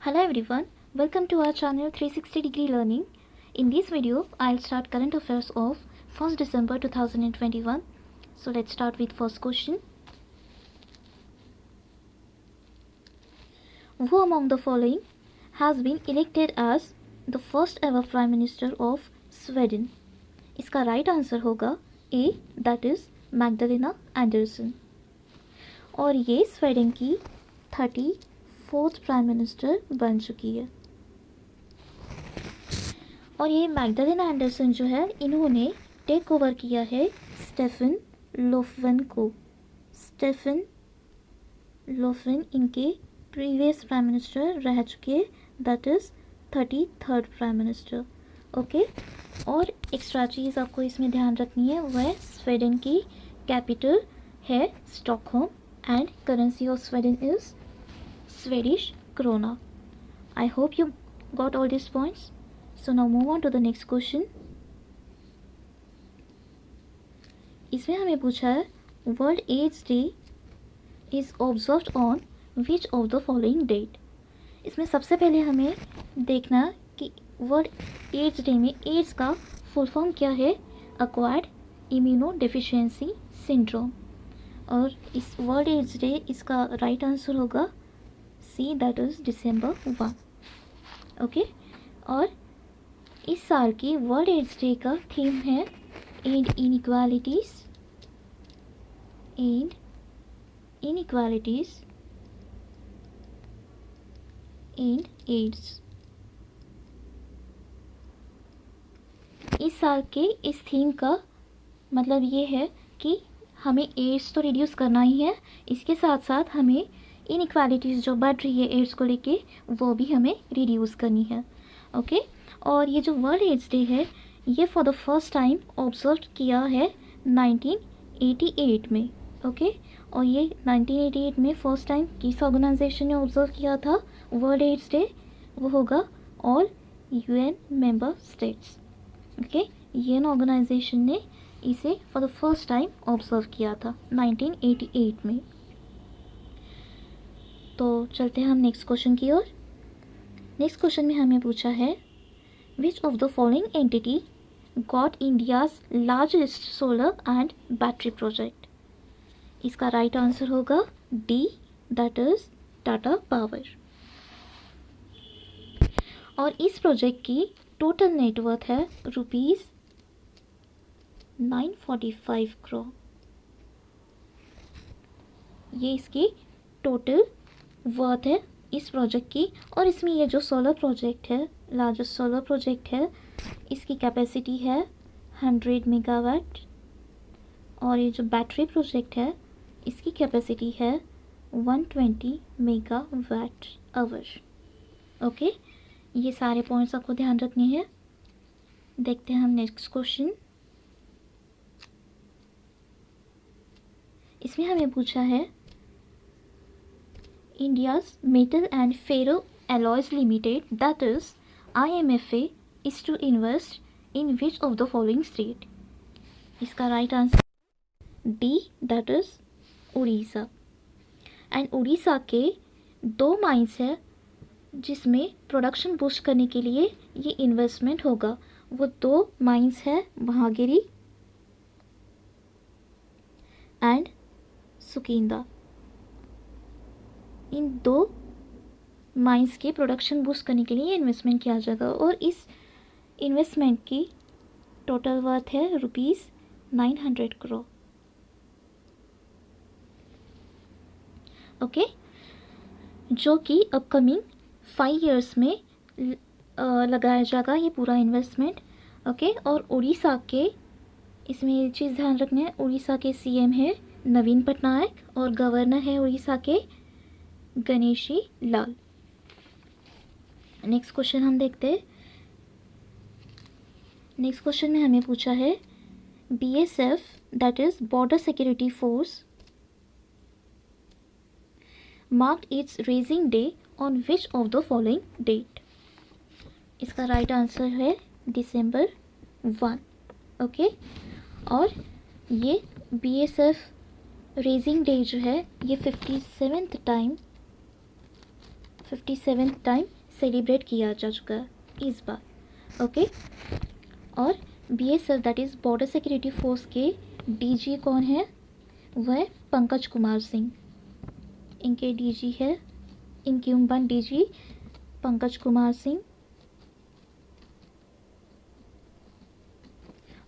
Hello everyone, welcome to our channel 360 Degree Learning. In this video, I'll start current affairs of 1st December 2021. So let's start with first question. Who among the following has been elected as the first ever Prime Minister of Sweden? इसका right answer होगा A, that is Magdalena Andersson. और ये Sweden की 34th prime minister बन चुकी है. और ये मैग्डालेना एंडरसन जो है, इन्होंने टेक ओवर किया है स्टेफन लोफवेन को. स्टेफन लोफवेन इनके प्रीवियस प्राइम मिनिस्टर रह चुके, that is 33rd prime minister. Okay. और एक्स्ट्रा चीज़ आपको इसमें ध्यान रखनी है, वह स्वीडन की कैपिटल है Stockholm and currency of Sweden is Swedish krona. I hope you got all these points. So now move on to the next question. इसमें हमें पूछा है World AIDS Day is observed on which of the following date. इसमें सबसे पहले हमें देखना कि वर्ल्ड एड्स डे में एड्स का फुल फॉर्म क्या है. Acquired immuno deficiency syndrome. और इस वर्ल्ड एड्स डे इसका राइट आंसर होगा C, that is December 1. Okay. और इस साल की वर्ल्ड एड्स डे का थीम है एंड इनइक्वालिटीज़ एंड एड्स. इस साल के इस थीम का मतलब ये है कि हमें एड्स तो रिड्यूस करना ही है, इसके साथ साथ हमें इनइक्वालिटीज़ जो बढ़ रही है एड्स को लेके वो भी हमें रिड्यूस करनी है. ओके. और ये जो वर्ल्ड एड्स डे है ये for the first time observe किया है 1988 में. ओके. और ये 1988 में फर्स्ट टाइम किस ऑर्गेनाइजेशन ने ऑब्जर्व किया था वर्ल्ड एड्स डे? वो होगा all UN member states. Okay. UN organisation ने इसे for the first time observe किया था 1988 में. तो चलते हैं हम नेक्स्ट क्वेश्चन की ओर. नेक्स्ट क्वेश्चन में हमें पूछा है which of the following entity got India's largest solar and battery project. इसका राइट आंसर होगा D, that is Tata power. और इस प्रोजेक्ट की टोटल नेटवर्थ है रुपीज़ 945 करोड़. ये इसकी टोटल वर्थ है इस प्रोजेक्ट की. और इसमें ये जो सोलर प्रोजेक्ट है, लार्जेस्ट सोलर प्रोजेक्ट है, इसकी कैपेसिटी है 100 मेगावाट. और ये जो बैटरी प्रोजेक्ट है इसकी कैपेसिटी है 120 मेगावाट आवर. ओके. ये सारे पॉइंट्स आपको ध्यान रखने हैं. देखते हैं हम नेक्स्ट क्वेश्चन. इसमें हमें पूछा है India's Metal and Ferro Alloys Limited, that is IMFA, is to invest in which of the following state? इसका right answer D, that is Orissa. And Orissa के 2 माइंस है जिसमें प्रोडक्शन बूस्ट करने के लिए ये इन्वेस्टमेंट होगा. वो 2 माइंस है Mahagiri and Sukinda. In 2 mines के प्रोडक्शन बूस्ट करने के लिए इन्वेस्टमेंट किया जाएगा. और इस इन्वेस्टमेंट की टोटल वर्थ है रुपीज़ 900 करोड़. ओके. जो कि अपकमिंग 5 ईयर्स में लगाया जाएगा ये पूरा इन्वेस्टमेंट. ओके. और उड़ीसा के, इसमें ये चीज़ ध्यान रखना है, उड़ीसा के CM है नवीन पटनायक और गवर्नर है उड़ीसा के गणेशी लाल. नेक्स्ट क्वेश्चन हम देखते हैं. नेक्स्ट क्वेश्चन में हमें पूछा है BSF, that is border security force, marked its raising day on which of the following date. इसका राइट आंसर है December 1. ओके. और ये BSF रेजिंग डे जो है ये 57th टाइम 57 टाइम सेलिब्रेट किया जा चुका है इस बार. ओके. और BSF that is border security force के DG कौन है? वह पंकज कुमार सिंह. इनके DG है इनक्यूम्बेंट DG पंकज कुमार सिंह.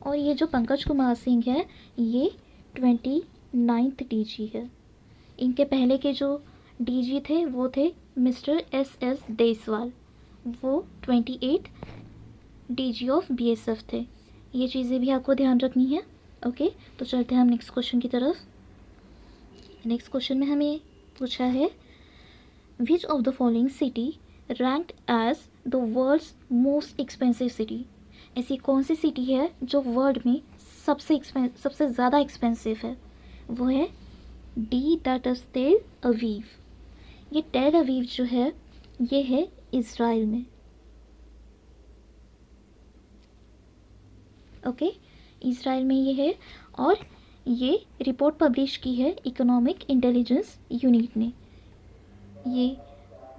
और ये जो पंकज कुमार सिंह है ये 29th DG है. इनके पहले के जो DG थे वो थे मिस्टर SS देसवाल, वो 28 DG ऑफ BSF थे. ये चीज़ें भी आपको ध्यान रखनी है. ओके. तो चलते हैं हम नेक्स्ट क्वेश्चन की तरफ. नेक्स्ट क्वेश्चन में हमें पूछा है which of the following city ranked as the world's most expensive city. ऐसी कौन सी सिटी है जो वर्ल्ड में सबसे ज़्यादा एक्सपेंसिव है? वो है D that is Tel Aviv. ये टेल अवीव जो है ये है इज़राइल में. ओके. इज़राइल में ये है और ये रिपोर्ट पब्लिश की है इकोनॉमिक इंटेलिजेंस यूनिट ने. ये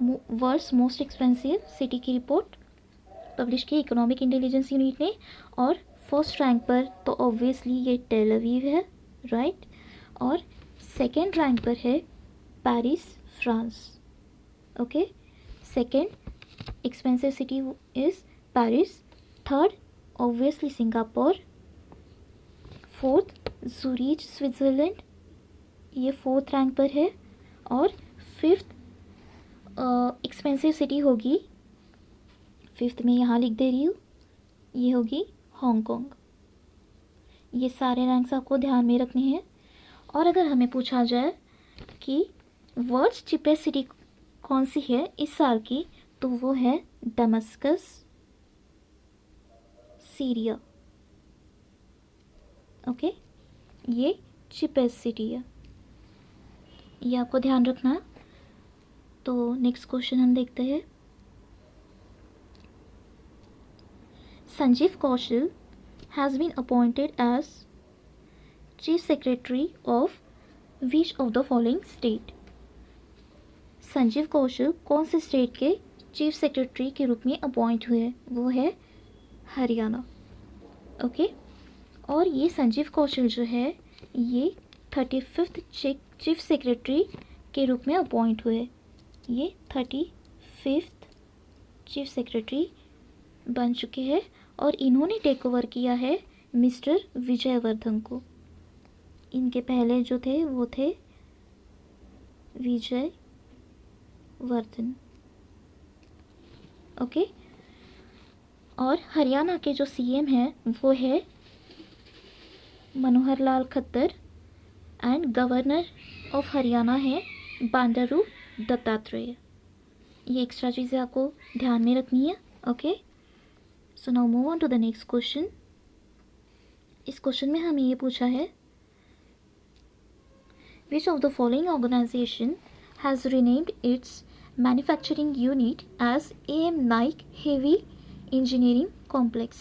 वर्ल्ड्स मोस्ट एक्सपेंसिव सिटी की रिपोर्ट पब्लिश की इकोनॉमिक इंटेलिजेंस यूनिट ने. और फर्स्ट रैंक पर तो ऑब्वियसली ये टेल अवीव है, राइट. और सेकेंड रैंक पर है Paris, France. Okay. Second expensive city is Paris. Third obviously Singapore. Fourth Zurich, Switzerland, ये फोर्थ रैंक पर है. और फिफ्थ एक्सपेंसिव सिटी होगी, फिफ्थ में यहाँ लिख दे रही हूँ, ये होगी हांगकांग. ये सारे रैंक्स आपको ध्यान में रखने हैं. और अगर हमें पूछा जाए कि वर्ल्ड्स चीपेस्ट सिटी कौन सी है इस साल की, तो वो है दमस्कस, सीरिया. ओके. ये चीपेस्ट सिटी है, ये आपको ध्यान रखना है. तो नेक्स्ट क्वेश्चन हम देखते हैं. Sanjeev Kaushal has been appointed as chief secretary of which of the following state. Sanjeev Kaushal कौन से स्टेट के चीफ सेक्रेटरी के रूप में अपॉइंट हुए? वो है हरियाणा. ओके. और ये संजीव कौशल जो है ये 35th चीफ सेक्रेटरी के रूप में अपॉइंट हुए. ये 35th चीफ सेक्रेटरी बन चुके हैं और इन्होंने टेक ओवर किया है मिस्टर विजयवर्धन को. इनके पहले जो थे वो थे विजय वर्धन. ओके. और हरियाणा के जो CM हैं वो है Manohar Lal Khattar and governor of Haryana है बंडारू दत्तात्रेय. ये एक्स्ट्रा चीज़ें आपको ध्यान में रखनी है. Okay. So now move on to the next question. इस क्वेश्चन में हमें ये पूछा है which of the following organisation has renamed its manufacturing unit as AM Naik heavy engineering complex.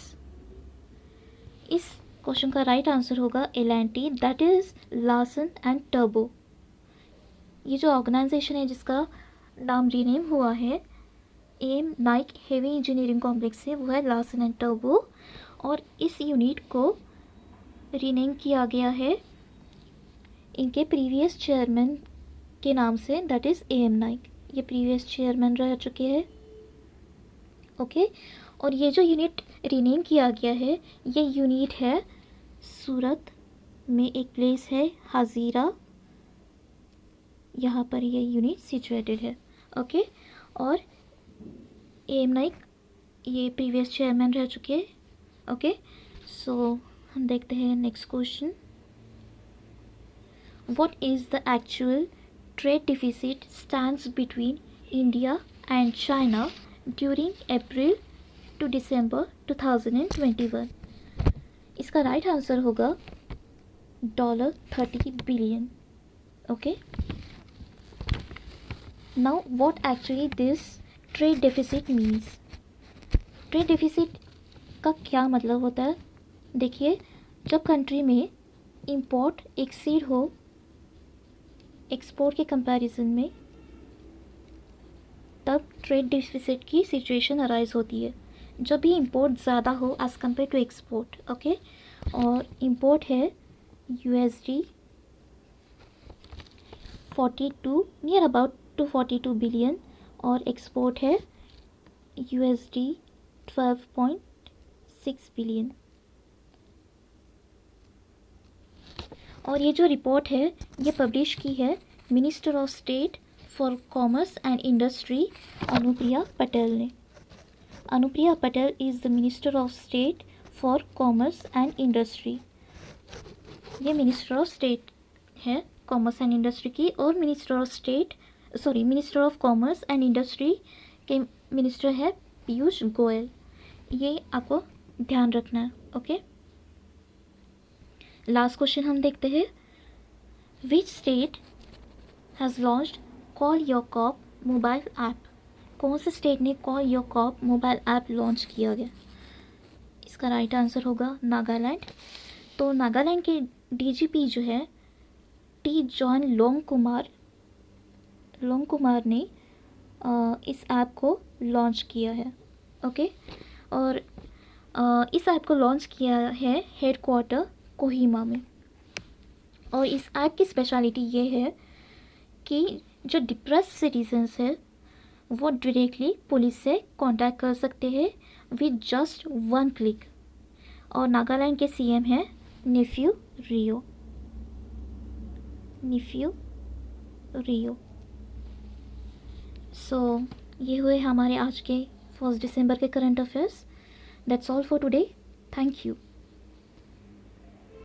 इस क्वेश्चन का राइट आंसर होगा L&T that is Larsen and टर्बो. ये जो ऑर्गेनाइजेशन है जिसका नाम रीनेम हुआ है AM Naik heavy engineering complex से, वो है लार्सन एंड टर्बो. और इस यूनिट को रीनेम किया गया है इनके प्रीवियस चेयरमैन के नाम say that is AM Naik. ये प्रीवियस चेयरमैन रह चुके हैं. ओके. और ये जो यूनिट रीनेम किया गया है ये यूनिट है सूरत में एक प्लेस है हाजीरा, यहाँ पर ये यूनिट सिचुएटेड है. ओके. और AM नाइक ये प्रीवियस चेयरमैन रह चुके हैं. ओके. सो हम देखते हैं next question. What is the actual trade deficit stands between India and China during April to December 2021. इसका राइट आंसर होगा $30 billion. Okay. Now what actually this trade deficit means. Trade deficit का क्या मतलब होता है? देखिए, जब कंट्री में इंपोर्ट एक्सीड हो एक्सपोर्ट के कंपैरिजन में, तब ट्रेड डिफिसिट की सिचुएशन अराइज होती है, जब भी इंपोर्ट ज़्यादा हो as compare to export. Okay, और इंपोर्ट है USD 42 नियर अबाउट 242 बिलियन और एक्सपोर्ट है USD 12.6 बिलियन। और ये जो रिपोर्ट है ये पब्लिश की है minister of state for commerce and industry Anupriya Patel ने। Anupriya Patel is the minister of state for commerce and industry. ये मिनिस्टर ऑफ स्टेट है कॉमर्स एंड इंडस्ट्री की, और minister of commerce and industry के मिनिस्टर है पीयूष गोयल। ये आपको ध्यान रखना है। ओके, लास्ट क्वेश्चन हम देखते हैं। Which state has launched call your cop mobile app? कौन से स्टेट ने call your cop mobile app launch किया गया? इसका राइट आंसर होगा नागालैंड। तो नागालैंड के DGP जो है टी जॉन लोंग कुमार ने इस ऐप को लॉन्च किया है। ओके, और इस ऐप को लॉन्च किया है हेडक्वार्टर कोहिमा में। और इस ऐप की स्पेशलिटी ये है कि जो डिप्रेस सिटीजन्स है वो डायरेक्टली पुलिस से कांटेक्ट कर सकते हैं विद जस्ट 1 क्लिक। और नागालैंड के CM है नेफ्यू रियो। सो ये हुए हमारे आज के 1 दिसंबर के current affairs. That's all for today. Thank you.